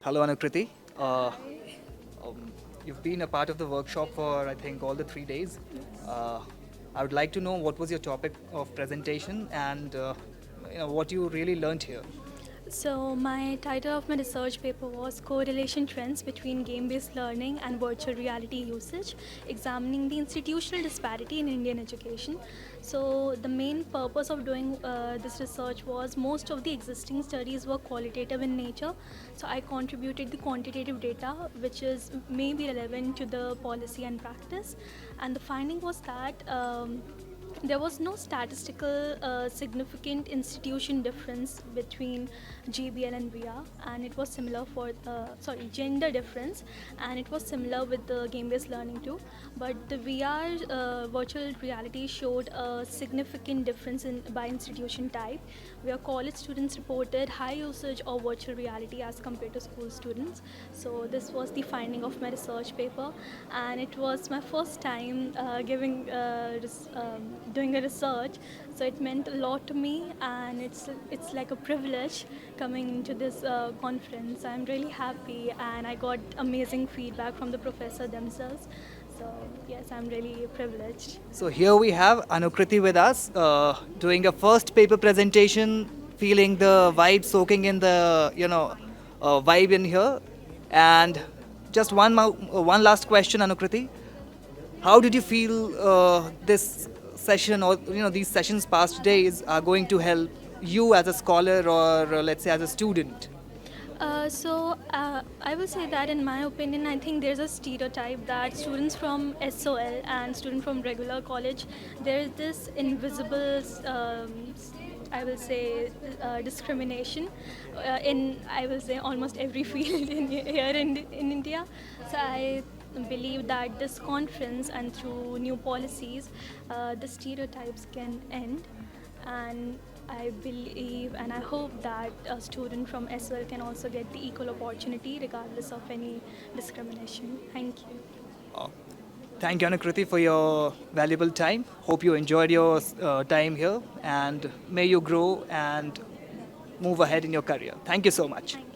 Hello, Anukriti. You've been a part of the workshop for, I think, all the 3 days. I would like to know what was your topic of presentation and what you really learned here. So, my title of my research paper was Correlation Trends Between Game Based Learning and Virtual Reality Usage, examining the institutional disparity in Indian education. So, the main purpose of doing this research was most of the existing studies were qualitative in nature. So, I contributed the quantitative data, which is maybe relevant to the policy and practice. And the finding was that there was no statistical significant institution difference between GBL and VR, and it was similar for gender difference, and it was similar with the game-based learning too. But the VR virtual reality showed a significant difference in by institution type, where college students reported high usage of virtual reality as compared to school students. So this was the finding of my research paper, and it was my first time doing a research. So it meant a lot to me, and it's like a privilege coming into this conference. I'm really happy, and I got amazing feedback from the professor themselves. So yes, I'm really privileged. So here we have Anukriti with us, doing a first paper presentation, feeling the vibe, soaking in the vibe in here. And just one last question, Anukriti. How did you feel this session or these sessions past days are going to help you as a scholar or let's say as a student? I will say that in my opinion, I think there's a stereotype that students from SOL and students from regular college, there is this invisible, I will say, discrimination in, I will say, almost every field in India. So I believe that this conference and through new policies, the stereotypes can end, and I believe and I hope that a student from SL can also get the equal opportunity regardless of any discrimination. Thank you. Uh, Thank you, Anukriti, for your valuable time. Hope you enjoyed your time here and may you grow and move ahead in your career. Thank you so much. Thank